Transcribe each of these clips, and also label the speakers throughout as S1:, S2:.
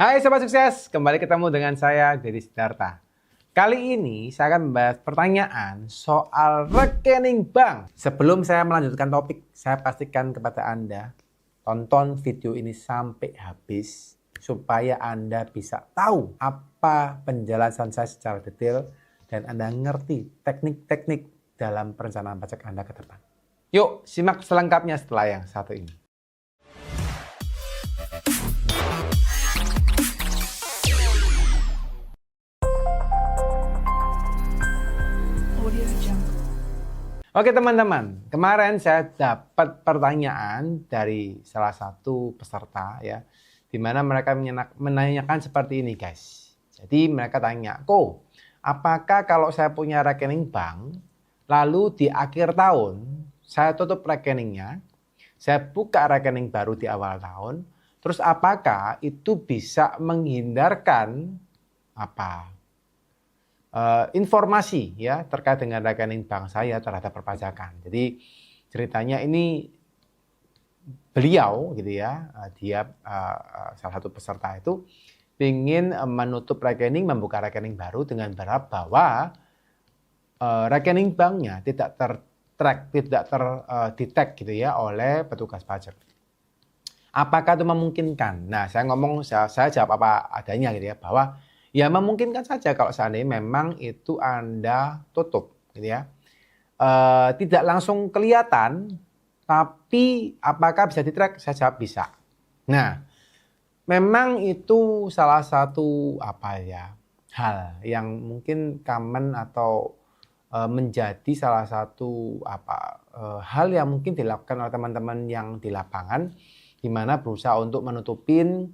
S1: Hai Sobat Sukses, kembali ketemu dengan saya, Deddy Sidarta. Kali ini saya akan membahas pertanyaan soal rekening bank. Sebelum saya melanjutkan topik, saya pastikan kepada Anda, tonton video ini sampai habis, supaya Anda bisa tahu apa penjelasan saya secara detail, dan Anda ngerti teknik-teknik dalam perencanaan pajak Anda ke depan. Yuk, simak selengkapnya setelah yang satu ini. Oke teman-teman, kemarin saya dapat pertanyaan dari salah satu peserta ya, di mana mereka menanyakan seperti ini guys. Jadi mereka tanya, "Ko, apakah kalau saya punya rekening bank, lalu di akhir tahun saya tutup rekeningnya, saya buka rekening baru di awal tahun, terus apakah itu bisa menghindarkan informasi ya terkait dengan rekening bank saya terhadap perpajakan?" Jadi ceritanya ini beliau gitu ya, dia salah satu peserta itu ingin menutup rekening, membuka rekening baru dengan berharap bahwa rekening banknya tidak tertrack, tidak terdetek gitu ya oleh petugas pajak. Apakah itu memungkinkan? Nah, saya jawab apa adanya gitu ya, bahwa ya memungkinkan saja kalau seandainya memang itu Anda tutup gitu ya. Tidak langsung kelihatan, tapi apakah bisa di-track? Saya jawab bisa. Nah, memang itu salah satu hal yang mungkin common atau menjadi salah satu hal yang mungkin dilakukan oleh teman-teman yang di lapangan, di mana berusaha untuk menutupin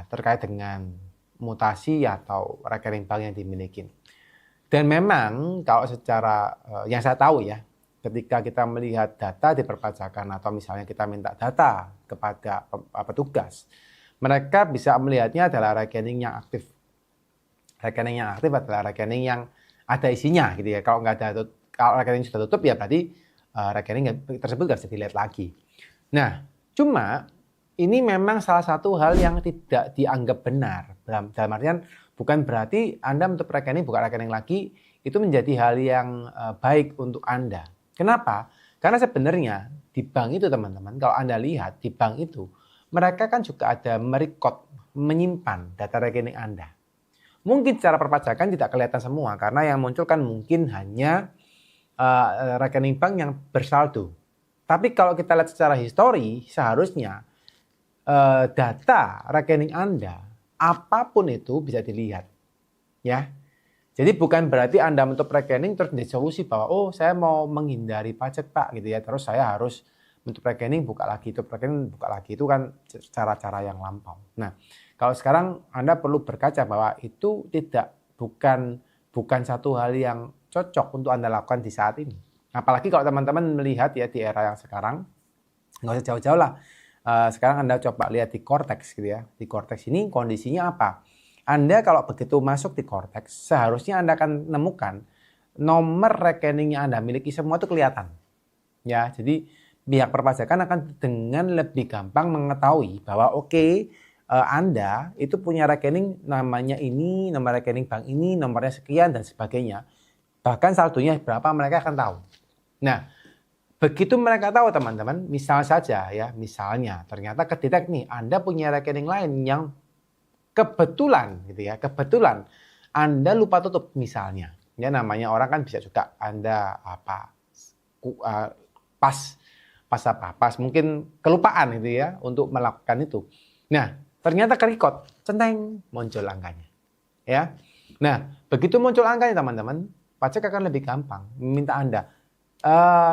S1: terkait dengan mutasi atau rekening bank yang dimiliki. Dan memang kalau secara yang saya tahu ya, ketika kita melihat data di perpajakan atau misalnya kita minta data kepada petugas, mereka bisa melihatnya adalah rekening yang aktif. Rekening yang aktif adalah rekening yang ada isinya gitu ya. Kalau rekening sudah tutup ya berarti rekening tersebut nggak bisa dilihat lagi. Nah, cuma ini memang salah satu hal yang tidak dianggap benar. Dalam artian bukan berarti Anda menutup rekening, buka rekening lagi, itu menjadi hal yang baik untuk Anda. Kenapa? Karena sebenarnya di bank itu teman-teman, kalau Anda lihat di bank itu, mereka kan juga ada merekod, menyimpan data rekening Anda. Mungkin secara perpajakan tidak kelihatan semua, karena yang muncul kan mungkin hanya rekening bank yang bersaldo. Tapi kalau kita lihat secara histori, seharusnya data rekening Anda, apapun itu bisa dilihat. Ya. Jadi bukan berarti Anda menutup rekening terus menjadi solusi bahwa oh saya mau menghindari pajak Pak gitu ya. Terus saya harus menutup rekening, buka lagi, tutup rekening, buka lagi. Itu kan cara-cara yang lampau. Nah, kalau sekarang Anda perlu berkaca bahwa itu bukan satu hal yang cocok untuk Anda lakukan di saat ini. Apalagi kalau teman-teman melihat ya di era yang sekarang, nggak usah jauh-jauh lah. Sekarang Anda coba lihat di Cortex gitu ya. Di Cortex ini kondisinya apa? Anda kalau begitu masuk di Cortex, seharusnya Anda akan menemukan nomor rekening yang Anda miliki semua itu kelihatan. Ya, jadi pihak perpajakan akan dengan lebih gampang mengetahui bahwa Anda itu punya rekening namanya ini, nomor rekening bank ini, nomornya sekian dan sebagainya. Bahkan saldonya berapa mereka akan tahu. Nah, begitu mereka tahu teman-teman, misalnya ternyata kedetek nih Anda punya rekening lain yang kebetulan Anda lupa tutup misalnya. Ya namanya orang kan bisa juga Anda pas mungkin kelupaan gitu ya untuk melakukan itu. Nah, ternyata kerekod, centeng muncul angkanya. Ya. Nah, begitu muncul angkanya teman-teman, pajak akan lebih gampang meminta Anda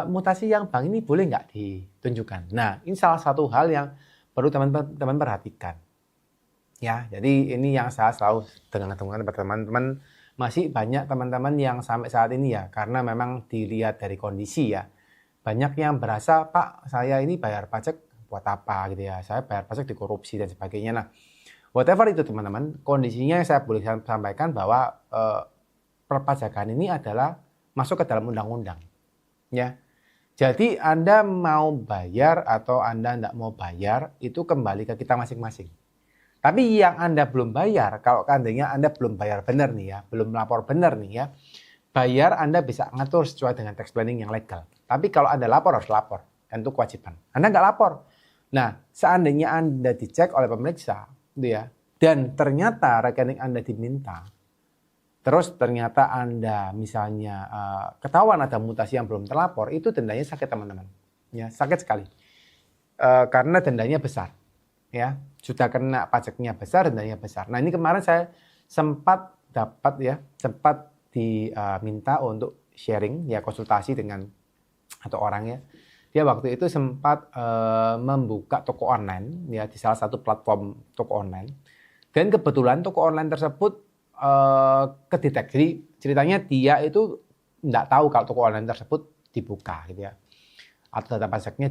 S1: mutasi yang bank ini boleh nggak ditunjukkan. Nah, ini salah satu hal yang perlu teman-teman perhatikan. Ya, jadi ini yang saya selalu dengar-dengar teman-teman, masih banyak teman-teman yang sampai saat ini ya, karena memang dilihat dari kondisi ya. Banyak yang berasa, Pak, saya ini bayar pajak buat apa gitu ya. Saya bayar pajak dikorupsi dan sebagainya. Nah, whatever itu teman-teman, kondisinya saya boleh sampaikan bahwa perpajakan ini adalah masuk ke dalam undang-undang. Ya, jadi Anda mau bayar atau Anda tidak mau bayar itu kembali ke kita masing-masing. Tapi yang Anda belum bayar, kalau seandainya Anda belum bayar benar nih ya, belum lapor benar nih ya, bayar Anda bisa ngatur sesuai dengan tax planning yang legal. Tapi kalau Anda lapor harus lapor, dan itu kewajiban. Anda nggak lapor. Nah, seandainya Anda dicek oleh pemeriksa, gitu ya, dan ternyata rekening Anda diminta, terus ternyata Anda misalnya ketahuan ada mutasi yang belum terlapor, itu dendanya sakit teman-teman. Ya, sakit sekali. Karena dendanya besar. Ya, sudah kena pajaknya besar, dendanya besar. Nah, ini kemarin saya sempat diminta untuk sharing, ya konsultasi dengan atau orangnya. Dia waktu itu sempat membuka toko online, ya di salah satu platform toko online. Dan kebetulan toko online tersebut kedetek. Jadi ceritanya dia itu nggak tahu kalau toko online tersebut dibuka, gitu ya. Atau data pajaknya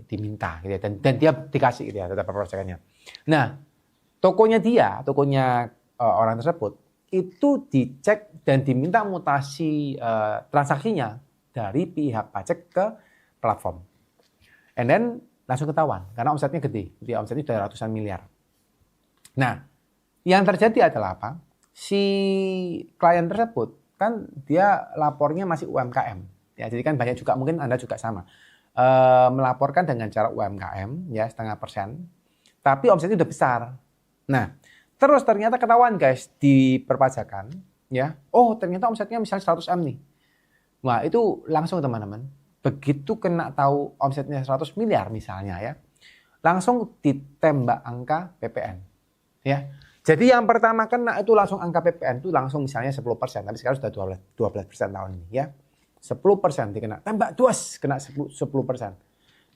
S1: diminta, gitu ya. Dan dia dikasih, gitu ya, data pajaknya. Nah, tokonya orang tersebut itu dicek dan diminta mutasi transaksinya dari pihak pajak ke platform. And then langsung ketahuan karena omsetnya gede, dia omsetnya sudah ratusan miliar. Nah, yang terjadi adalah apa? Si klien tersebut kan dia lapornya masih UMKM. Ya, jadi kan banyak juga, mungkin Anda juga sama. Melaporkan dengan cara UMKM, ya 0,5%. Tapi omsetnya udah besar. Nah, terus ternyata ketahuan guys di perpajakan, ya. Oh, ternyata omsetnya misalnya 100M nih. Wah, itu langsung teman-teman. Begitu kena tahu omsetnya 100 miliar misalnya ya, langsung ditembak angka PPN. Ya. Jadi yang pertama kena itu langsung angka PPN itu langsung misalnya 10%, tapi sekarang sudah 12% tahun ini ya. 10% dikena, tembak duas kena 10%.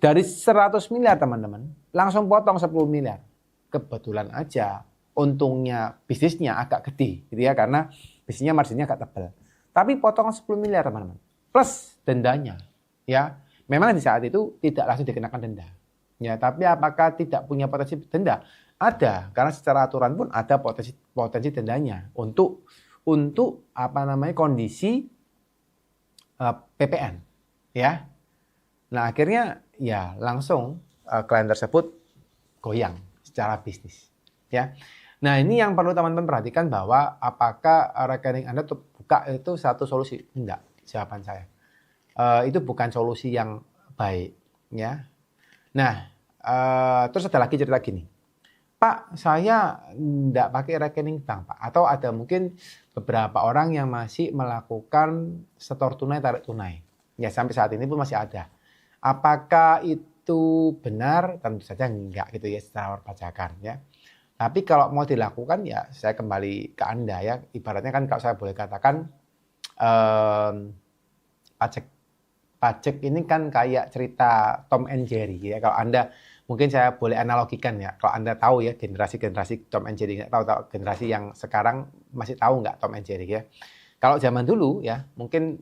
S1: Dari 100 miliar teman-teman, langsung potong 10 miliar. Kebetulan aja untungnya bisnisnya agak gede gitu ya, karena bisnisnya marginnya agak tebal. Tapi potong 10 miliar teman-teman. Plus dendanya ya. Memang di saat itu tidak langsung dikenakan denda. Ya, tapi apakah tidak punya potensi denda? Ada, karena secara aturan pun ada potensi dendanya untuk kondisi PPN ya. Nah, akhirnya ya langsung klien tersebut goyang secara bisnis ya. Nah, ini yang perlu teman-teman perhatikan, bahwa apakah rekening Anda terbuka itu satu solusi? Enggak, jawaban saya. Itu bukan solusi yang baik ya. Nah, terus ada lagi cerita gini. Pak, saya enggak pakai rekening bank, Pak. Atau ada mungkin beberapa orang yang masih melakukan setor tunai, tarik tunai. Ya, sampai saat ini pun masih ada. Apakah itu benar? Tentu saja enggak gitu ya secara perpajakan ya. Tapi kalau mau dilakukan ya saya kembali ke Anda ya. Ibaratnya kan kalau saya boleh katakan pajak ini kan kayak cerita Tom and Jerry ya. Kalau Anda mungkin saya boleh analogikan ya. Kalau Anda tahu ya generasi Tom and Jerry, nggak tahu generasi yang sekarang masih tahu nggak Tom and Jerry ya. Kalau zaman dulu ya mungkin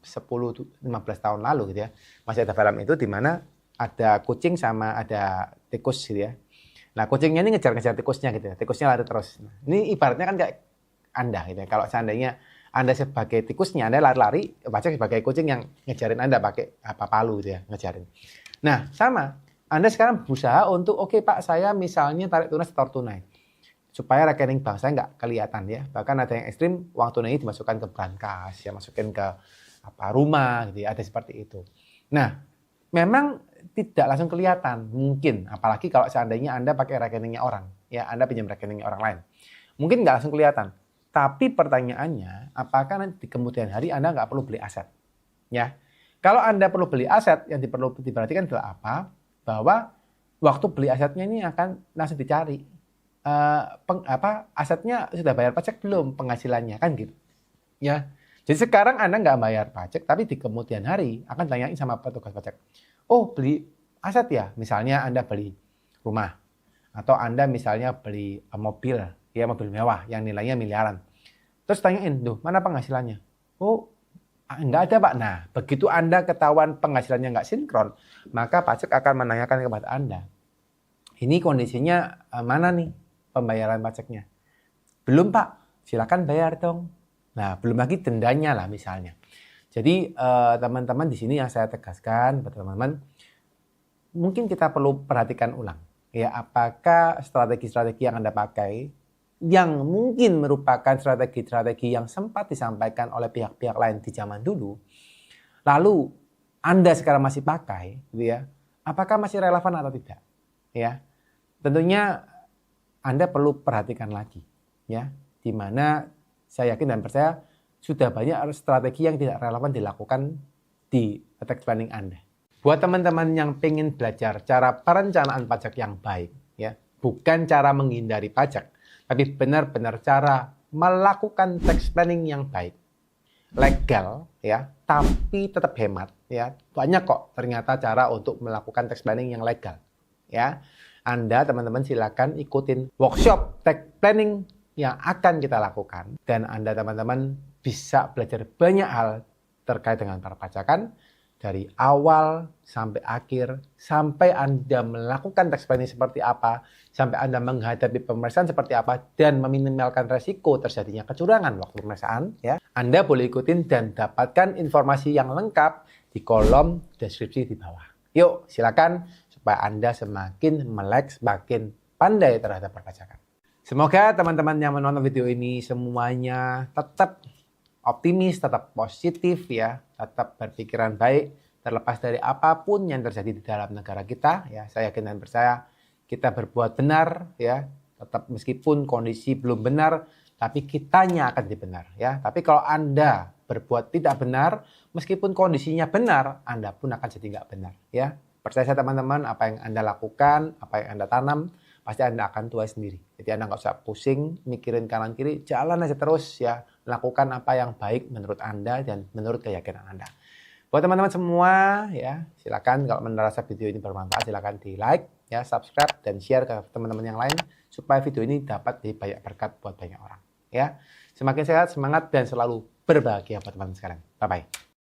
S1: 10-15 tahun lalu gitu ya, masih ada film itu di mana ada kucing sama ada tikus gitu ya. Nah, kucingnya ini ngejar-ngejar tikusnya gitu ya. Tikusnya lari terus. Nah, ini ibaratnya kan kayak Anda gitu ya. Kalau seandainya Anda sebagai tikusnya, Anda lari-lari, pajak sebagai kucing yang ngejarin Anda pakai palu gitu ya, ngejarin. Nah, sama. Anda sekarang berusaha untuk, oke Pak, saya misalnya tarik tunai, setor tunai. Supaya rekening bank saya nggak kelihatan ya. Bahkan ada yang ekstrim, uang tunai dimasukkan ke brankas, ya masukin ke rumah gitu ya, ada seperti itu. Nah, memang tidak langsang kelihatan mungkin, apalagi kalau seandainya Anda pakai rekeningnya orang, ya Anda pinjam rekeningnya orang lain. Mungkin nggak langsung kelihatan. Tapi pertanyaannya, apakah nanti di kemudian hari Anda nggak perlu beli aset? Ya, kalau Anda perlu beli aset, yang perlu diperhatikan adalah apa? Bahwa waktu beli asetnya ini akan langsung dicari. Asetnya sudah bayar pajak belum, penghasilannya kan gitu. Ya, jadi sekarang Anda nggak bayar pajak, tapi di kemudian hari akan tanyain sama petugas pajak. Oh, beli aset ya, misalnya Anda beli rumah, atau Anda misalnya beli mobil, ya mobil mewah yang nilainya miliaran. Terus tanyain, duh mana penghasilannya? Oh, nggak ada Pak. Nah, begitu Anda ketahuan penghasilannya nggak sinkron, maka pajak akan menanyakan kepada Anda, ini kondisinya mana nih pembayaran pajaknya? Belum Pak, silakan bayar dong. Nah, belum lagi dendanya lah misalnya. Jadi teman-teman di sini yang saya tegaskan, teman-teman, mungkin kita perlu perhatikan ulang. Ya, apakah strategi-strategi yang Anda pakai yang mungkin merupakan strategi-strategi yang sempat disampaikan oleh pihak-pihak lain di zaman dulu, lalu Anda sekarang masih pakai, gitu ya, apakah masih relevan atau tidak? Ya, tentunya Anda perlu perhatikan lagi, ya, di mana saya yakin dan percaya sudah banyak strategi yang tidak relevan dilakukan di tax planning Anda. Buat teman-teman yang pengen belajar cara perencanaan pajak yang baik, ya, bukan cara menghindari pajak, tapi benar-benar cara melakukan tax planning yang baik, legal, ya, tapi tetap hemat, ya. Banyak kok ternyata cara untuk melakukan tax planning yang legal, ya. Anda teman-teman silakan ikutin workshop tax planning yang akan kita lakukan, dan Anda teman-teman bisa belajar banyak hal terkait dengan perpajakan dari awal sampai akhir, sampai Anda melakukan tax planning seperti apa, sampai Anda menghadapi pemeriksaan seperti apa, dan meminimalkan resiko terjadinya kecurangan waktu pemeriksaan. Ya. Anda boleh ikutin dan dapatkan informasi yang lengkap di kolom deskripsi di bawah. Yuk, silakan supaya Anda semakin melek, semakin pandai terhadap perpajakan. Semoga teman-teman yang menonton video ini semuanya tetap optimis, tetap positif ya, tetap berpikiran baik terlepas dari apapun yang terjadi di dalam negara kita ya. Saya yakin dan percaya kita berbuat benar ya, tetap meskipun kondisi belum benar, tapi kitanya akan benar ya. Tapi kalau Anda berbuat tidak benar, meskipun kondisinya benar, Anda pun akan jadi nggak benar ya. Percaya saya teman-teman, apa yang Anda lakukan, apa yang Anda tanam, pasti Anda akan tuai sendiri. Jadi Anda nggak usah pusing, mikirin kanan kiri, jalan aja terus ya. Lakukan apa yang baik menurut Anda dan menurut keyakinan Anda. Buat teman-teman semua ya, silakan kalau merasa video ini bermanfaat, silakan di like, ya, subscribe dan share ke teman-teman yang lain supaya video ini dapat lebih banyak berkat buat banyak orang. Ya, semakin sehat, semangat dan selalu berbahagia buat teman-teman sekalian. Bye bye.